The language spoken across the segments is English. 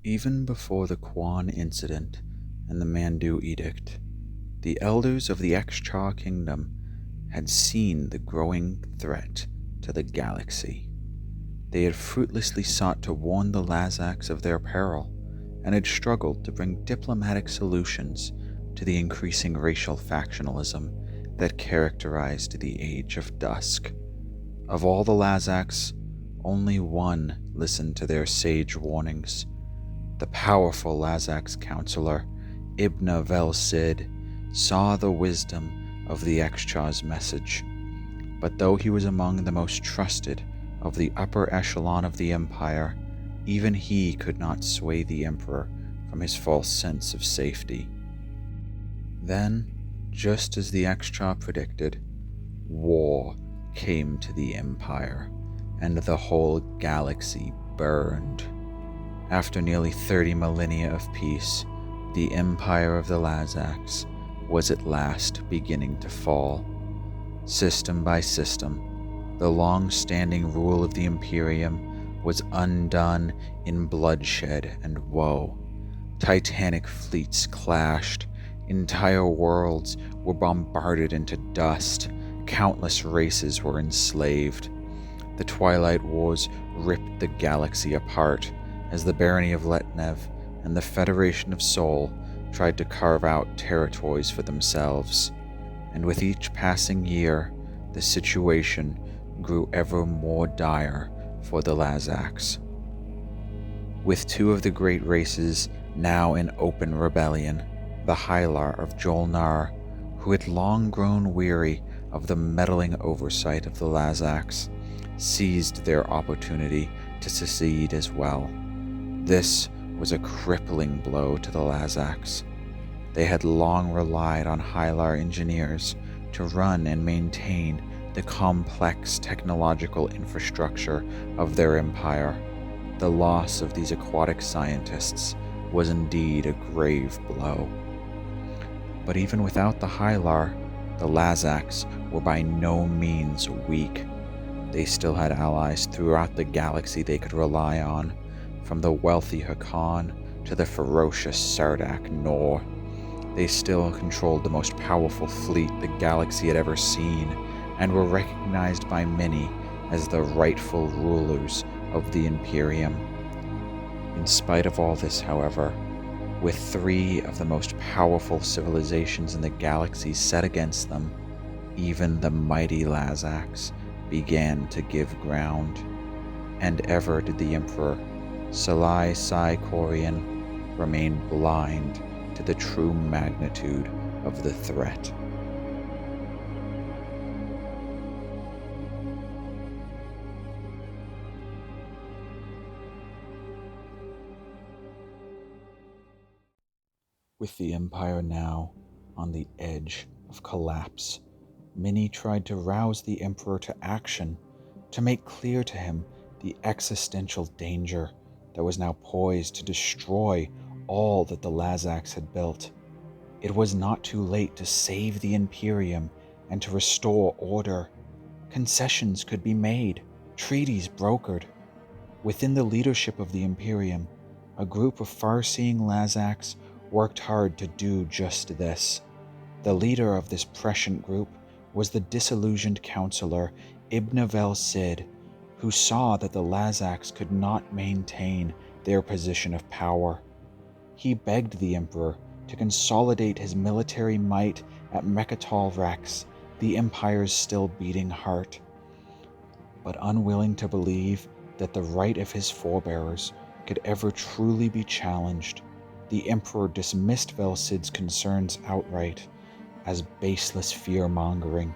Even before the Quan incident and the Mandu Edict, the elders of the Exchar Kingdom had seen the growing threat to the galaxy. They had fruitlessly sought to warn the Lazax of their peril, and had struggled to bring diplomatic solutions to the increasing racial factionalism that characterized the Age of Dusk. Of all the Lazax, only one listened to their sage warnings. The powerful Lazax counselor, Ibn Vel Cid, saw the wisdom of the Exchar's message, but though he was among the most trusted of the upper echelon of the Empire, even he could not sway the Emperor from his false sense of safety. Then, just as the Exchar predicted, war came to the Empire, and the whole galaxy burned. After nearly 30 millennia of peace, the Empire of the Lazax was at last beginning to fall. System by system, the long-standing rule of the Imperium was undone in bloodshed and woe. Titanic fleets clashed, entire worlds were bombarded into dust, countless races were enslaved. The Twilight Wars ripped the galaxy apart as the Barony of Letnev and the Federation of Sol tried to carve out territories for themselves, and with each passing year, the situation grew ever more dire for the Lazax. With two of the great races now in open rebellion, the Hylar of Joel Nar, who had long grown weary of the meddling oversight of the Lazax, seized their opportunity to secede as well. This was a crippling blow to the Lazax. They had long relied on Hylar engineers to run and maintain the complex technological infrastructure of their empire. The loss of these aquatic scientists was indeed a grave blow. But even without the Hylar, the Lazax were by no means weak. They still had allies throughout the galaxy they could rely on, from the wealthy Hakan to the ferocious Sardak Nor. They still controlled the most powerful fleet the galaxy had ever seen, and were recognized by many as the rightful rulers of the Imperium. In spite of all this, however, with three of the most powerful civilizations in the galaxy set against them, even the mighty Lazax began to give ground. And ever did the Emperor, Salai Sai Korian, remain blind to the true magnitude of the threat. With the Empire now on the edge of collapse, many tried to rouse the Emperor to action, to make clear to him the existential danger that was now poised to destroy all that the Lazax had built. It was not too late to save the Imperium and to restore order. Concessions could be made, treaties brokered. Within the leadership of the Imperium, a group of far-seeing Lazax worked hard to do just this. The leader of this prescient group was the disillusioned counselor Ibn Vel Cid, who saw that the Lazax could not maintain their position of power. He begged the Emperor to consolidate his military might at Mecatol Rex, the Empire's still beating heart. But unwilling to believe that the right of his forebears could ever truly be challenged, the Emperor dismissed Vel Cid's concerns outright as baseless fear-mongering,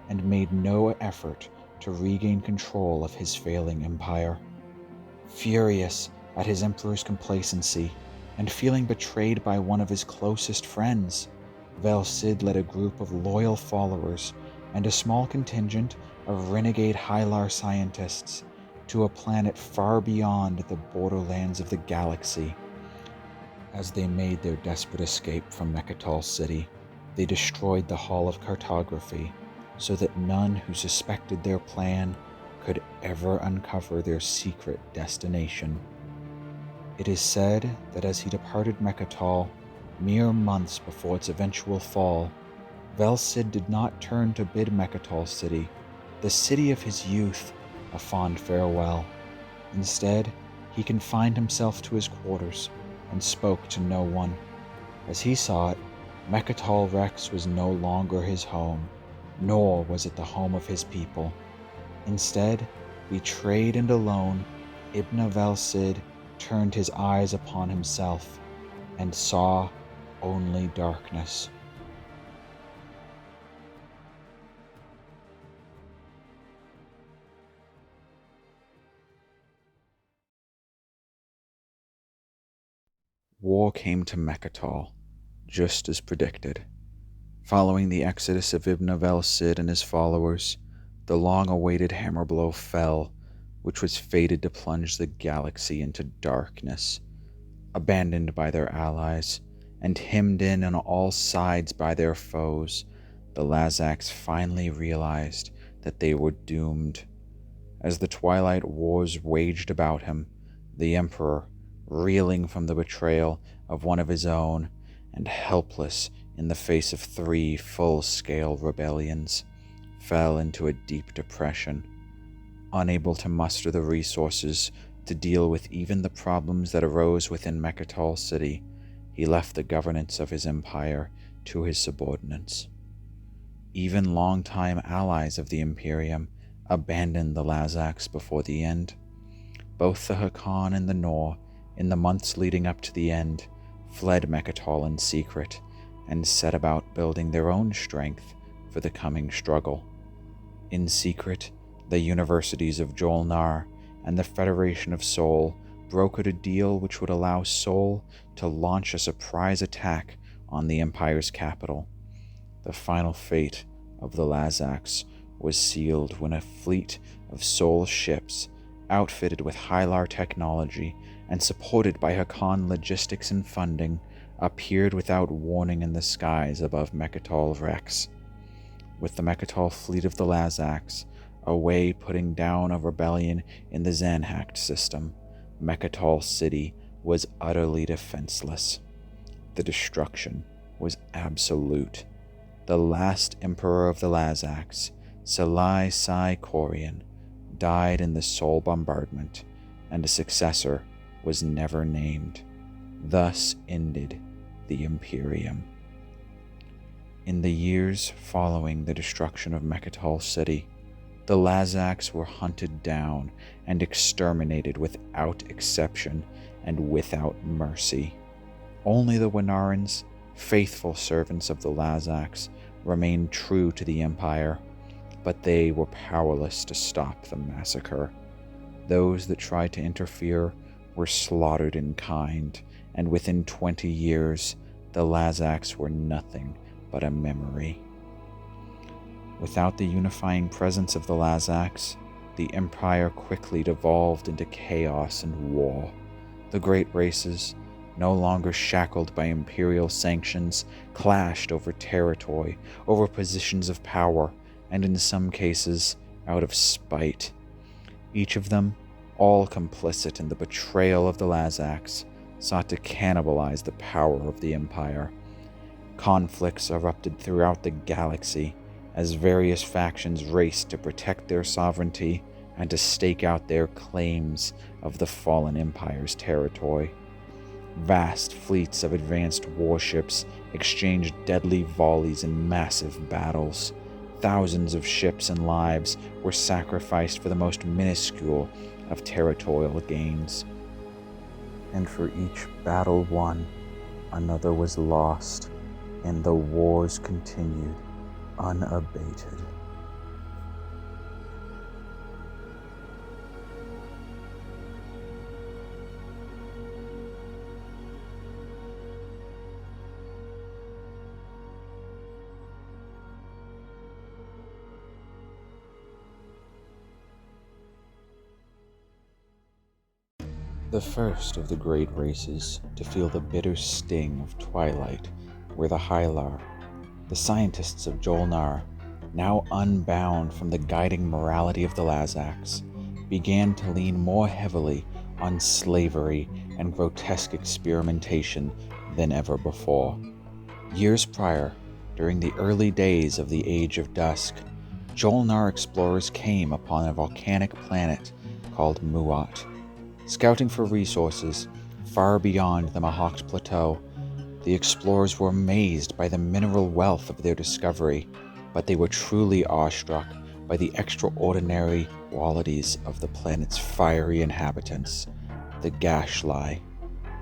and made no effort to regain control of his failing empire. Furious at his Emperor's complacency, and feeling betrayed by one of his closest friends, Vel Cid led a group of loyal followers and a small contingent of renegade Hylar scientists to a planet far beyond the borderlands of the galaxy. As they made their desperate escape from Mecatol City, they destroyed the Hall of Cartography so that none who suspected their plan could ever uncover their secret destination. It is said that as he departed Mecatol, mere months before its eventual fall, Velcid did not turn to bid Mecatol City, the city of his youth, a fond farewell. Instead, he confined himself to his quarters and spoke to no one. As he saw it, Mecatol Rex was no longer his home, nor was it the home of his people. Instead, betrayed and alone, Ibn Velcid turned his eyes upon himself and saw only darkness. War came to Mecatol, just as predicted. Following the exodus of Ibn Velcid and his followers, the long-awaited hammer blow fell, which was fated to plunge the galaxy into darkness. Abandoned by their allies, and hemmed in on all sides by their foes, the Lazax finally realized that they were doomed. As the Twilight Wars waged about him, the Emperor, reeling from the betrayal of one of his own, and helpless in the face of 3 full-scale rebellions, fell into a deep depression. Unable to muster the resources to deal with even the problems that arose within Mecatol City, he left the governance of his empire to his subordinates. Even longtime allies of the Imperium abandoned the Lazax before the end. Both the Hakan and the Nor, in the months leading up to the end, fled Mecatol in secret and set about building their own strength for the coming struggle. In secret, the universities of Joel Nar and the Federation of Sol brokered a deal which would allow Sol to launch a surprise attack on the Empire's capital. The final fate of the Lazax was sealed when a fleet of Sol ships, outfitted with Hylar technology and supported by Hakan logistics and funding, appeared without warning in the skies above Mecatol Rex. With the Mecatol fleet of the Lazax away putting down a rebellion in the Zanhact system, Mecatol City was utterly defenseless. The destruction was absolute. The last emperor of the Lazax, Salai Sai Korian, died in the Sol bombardment, and a successor was never named. Thus ended the Imperium. In the years following the destruction of Mecatol City, the Lazax were hunted down and exterminated without exception and without mercy. Only the Winarans, faithful servants of the Lazax, remained true to the Empire, but they were powerless to stop the massacre. Those that tried to interfere were slaughtered in kind, and within 20 years, the Lazax were nothing but a memory. Without the unifying presence of the Lazax, the Empire quickly devolved into chaos and war. The great races, no longer shackled by imperial sanctions, clashed over territory, over positions of power, and in some cases, out of spite. Each of them, all complicit in the betrayal of the Lazax, sought to cannibalize the power of the Empire. Conflicts erupted throughout the galaxy as various factions raced to protect their sovereignty and to stake out their claims of the fallen Empire's territory. Vast fleets of advanced warships exchanged deadly volleys in massive battles. Thousands of ships and lives were sacrificed for the most minuscule of territorial gains. And for each battle won, another was lost, and the wars continued unabated. The first of the great races to feel the bitter sting of Twilight were the Hylar, the scientists of Joel Nar, now unbound from the guiding morality of the Lazax, began to lean more heavily on slavery and grotesque experimentation than ever before. Years prior, during the early days of the Age of Dusk, Joel Nar explorers came upon a volcanic planet called Muat. Scouting for resources far beyond the Mahawked Plateau, the explorers were amazed by the mineral wealth of their discovery, but they were truly awestruck by the extraordinary qualities of the planet's fiery inhabitants, the Gashlai.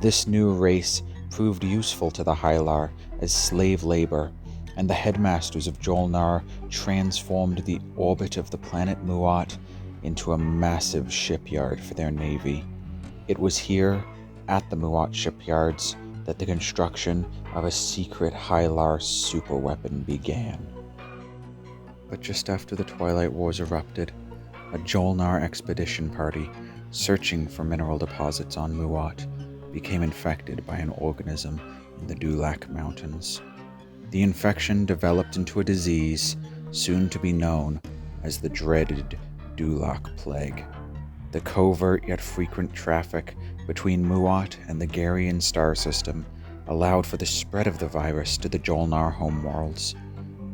This new race proved useful to the Hylar as slave labor, and the headmasters of Joel Nar transformed the orbit of the planet Muat into a massive shipyard for their navy. It was here, at the Muat shipyards, that the construction of a secret Hylar superweapon began. But just after the Twilight Wars erupted, a Joel Nar expedition party searching for mineral deposits on Muat became infected by an organism in the Dulac Mountains. The infection developed into a disease soon to be known as the dreaded Dulac Plague. The covert yet frequent traffic between Muat and the Garian star system allowed for the spread of the virus to the Joel Nar homeworlds.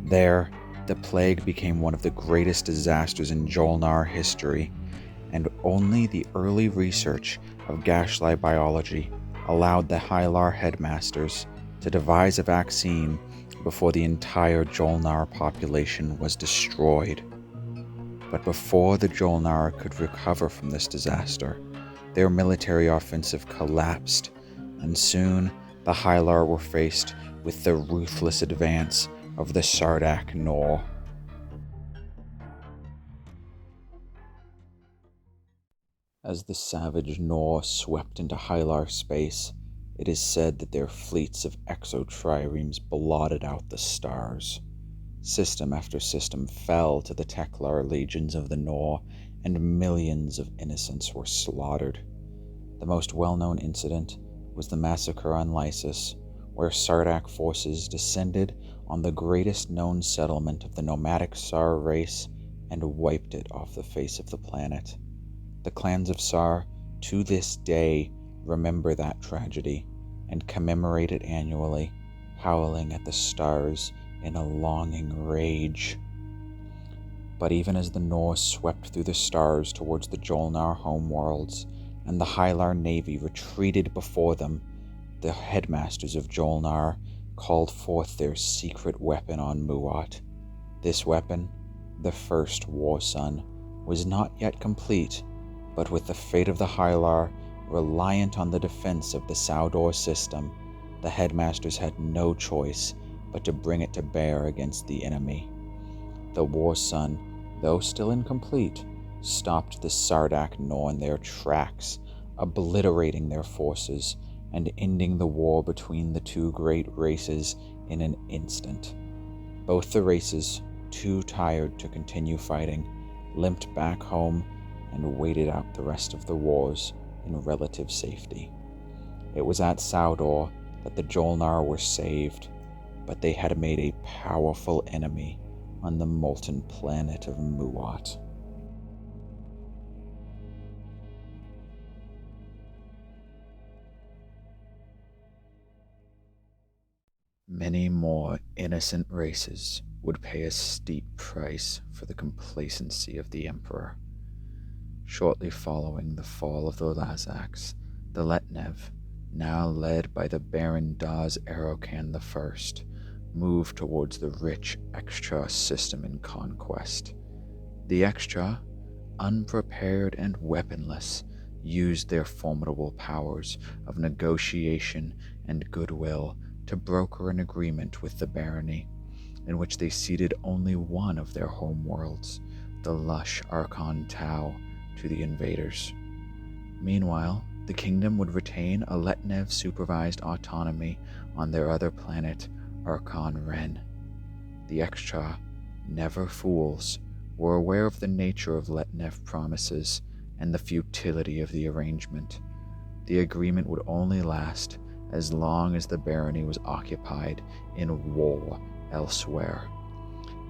There, the plague became one of the greatest disasters in Joel Nar history, and only the early research of Gashlai biology allowed the Hylar headmasters to devise a vaccine before the entire Joel Nar population was destroyed. But before the Joel Nar could recover from this disaster, their military offensive collapsed, and soon the Hylar were faced with the ruthless advance of the Sardak Nor. As the savage Nor swept into Hylar space, it is said that their fleets of exotriremes blotted out the stars. System after system fell to the Teklar legions of the Nor, and millions of innocents were slaughtered. The most well-known incident was the massacre on Lysis, where Sardak forces descended on the greatest known settlement of the nomadic Sar race and wiped it off the face of the planet. The clans of Sar, to this day, remember that tragedy and commemorate it annually, howling at the stars in a longing rage. But even as the Nor swept through the stars towards the Joel Nar homeworlds, and the Hylar navy retreated before them, the headmasters of Joel Nar called forth their secret weapon on Muat. This weapon, the first War Sun, was not yet complete, but with the fate of the Hylar reliant on the defense of the Saudor system, the headmasters had no choice but to bring it to bear against the enemy. The War Sun, though still incomplete, stopped the Sardak Nor in their tracks, obliterating their forces and ending the war between the two great races in an instant. Both the races, too tired to continue fighting, limped back home and waited out the rest of the wars in relative safety. It was at Saudor that the Joel Nar were saved, but they had made a powerful enemy on the molten planet of Muat. Many more innocent races would pay a steep price for the complacency of the Emperor. Shortly following the fall of the Lazax, the Letnev, now led by the Baron Daz Arokan I, moved towards the rich Extra system in conquest. The Extra, unprepared and weaponless, used their formidable powers of negotiation and goodwill to broker an agreement with the Barony, in which they ceded only one of their homeworlds, the lush Archon Tau, to the invaders. Meanwhile, the kingdom would retain a Letnev-supervised autonomy on their other planet, Archon Ren. The Extra, never fools, were aware of the nature of Letnev promises and the futility of the arrangement. The agreement would only last as long as the barony was occupied in war elsewhere.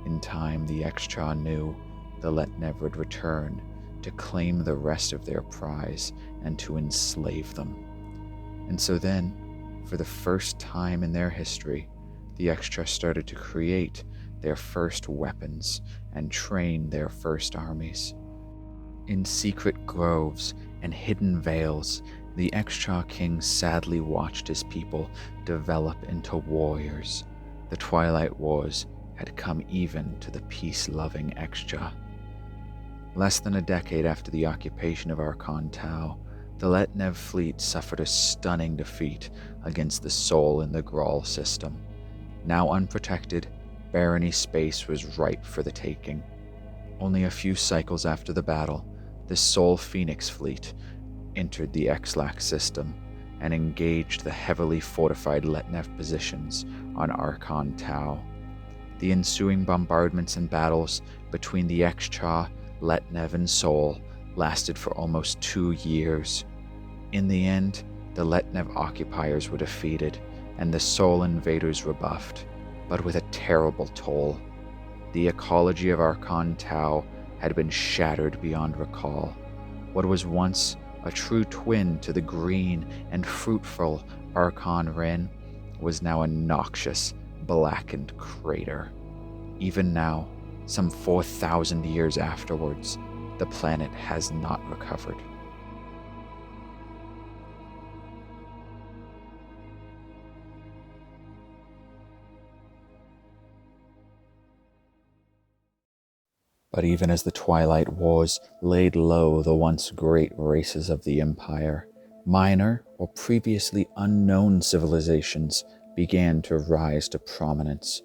In time, the Extra knew the Letnev would return to claim the rest of their prize and to enslave them. And so then, for the first time in their history, the Extra started to create their first weapons and train their first armies. In secret groves and hidden vales, the Extra King sadly watched his people develop into warriors. The Twilight Wars had come even to the peace-loving Extra. Less than a decade after the occupation of Archon Tau, the Letnev fleet suffered a stunning defeat against the Sol in the Grawl system. Now unprotected, Barony space was ripe for the taking. Only a few cycles after the battle, the Sol Phoenix fleet entered the Xlac system and engaged the heavily fortified Letnev positions on Archon Tau. The ensuing bombardments and battles between the Xcha, Letnev, and Sol lasted for almost 2 years. In the end, the Letnev occupiers were defeated and the Sol invaders rebuffed, but with a terrible toll. The ecology of Archon Tau had been shattered beyond recall. What was once a true twin to the green and fruitful Archon Rin was now a noxious, blackened crater. Even now, some 4,000 years afterwards, the planet has not recovered. But even as the Twilight Wars laid low the once great races of the Empire, minor or previously unknown civilizations began to rise to prominence.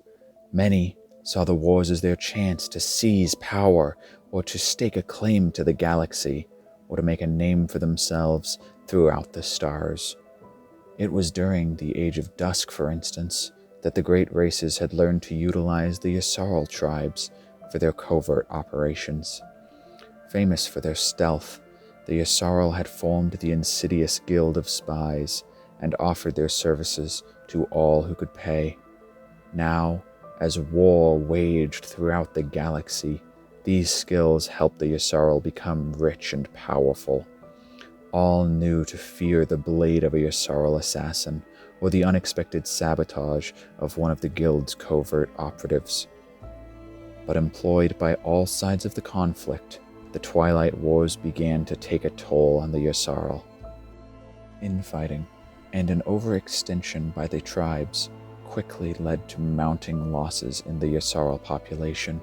Many saw the wars as their chance to seize power or to stake a claim to the galaxy or to make a name for themselves throughout the stars. It was during the Age of Dusk, for instance, that the great races had learned to utilize the Yssaril tribes for their covert operations. Famous for their stealth, the Yssaril had formed the insidious Guild of Spies and offered their services to all who could pay. Now, as war waged throughout the galaxy, these skills helped the Yssaril become rich and powerful. All knew to fear the blade of a Yssaril assassin or the unexpected sabotage of one of the Guild's covert operatives. But employed by all sides of the conflict, the Twilight Wars began to take a toll on the Yssaril. Infighting and an overextension by the tribes quickly led to mounting losses in the Yssaril population,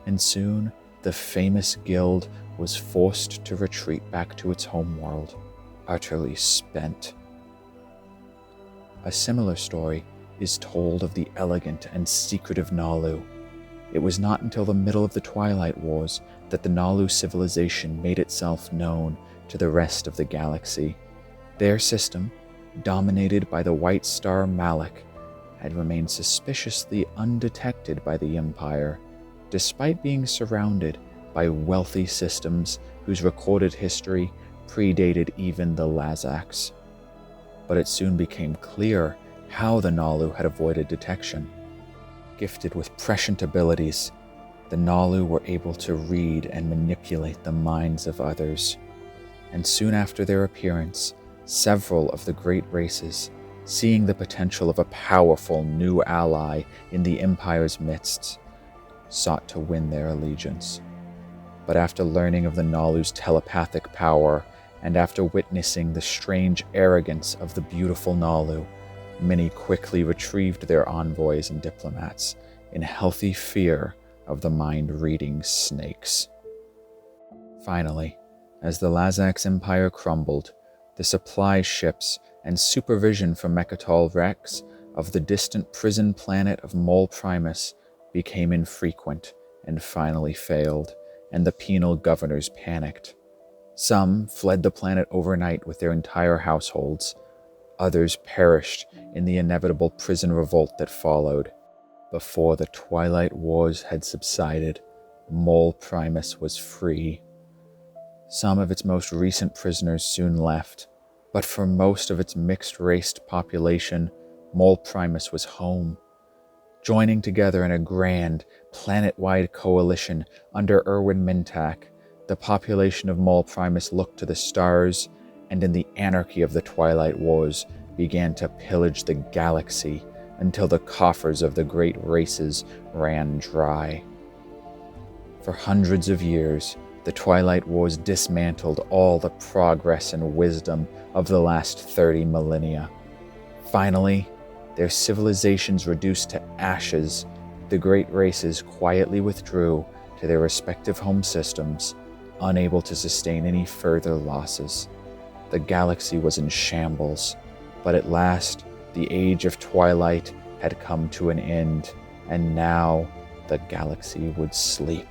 and soon the famous guild was forced to retreat back to its homeworld, utterly spent. A similar story is told of the elegant and secretive Nalu. It was not until the middle of the Twilight Wars that the Nalu civilization made itself known to the rest of the galaxy. Their system, dominated by the White Star Malak, had remained suspiciously undetected by the Empire, despite being surrounded by wealthy systems whose recorded history predated even the Lazax. But it soon became clear how the Nalu had avoided detection. Gifted with prescient abilities, the Nalu were able to read and manipulate the minds of others. And soon after their appearance, several of the great races, seeing the potential of a powerful new ally in the Empire's midst, sought to win their allegiance. But after learning of the Nalu's telepathic power, and after witnessing the strange arrogance of the beautiful Nalu, many quickly retrieved their envoys and diplomats in healthy fear of the mind-reading snakes. Finally, as the Lazax Empire crumbled, the supply ships and supervision from Mecatol Rex of the distant prison planet of Mol Primus became infrequent and finally failed, and the penal governors panicked. Some fled the planet overnight with their entire households. Others perished in the inevitable prison revolt that followed. Before the Twilight Wars had subsided, Mol Primus was free. Some of its most recent prisoners soon left, but for most of its mixed-raced population, Mol Primus was home. Joining together in a grand, planet-wide coalition under Erwin Mintak, the population of Mol Primus looked to the stars and in the anarchy of the Twilight Wars began to pillage the galaxy until the coffers of the great races ran dry. For hundreds of years, the Twilight Wars dismantled all the progress and wisdom of the last 30 millennia. Finally, their civilizations reduced to ashes, the great races quietly withdrew to their respective home systems, unable to sustain any further losses. The galaxy was in shambles, but at last, the Age of Twilight had come to an end, and now the galaxy would sleep.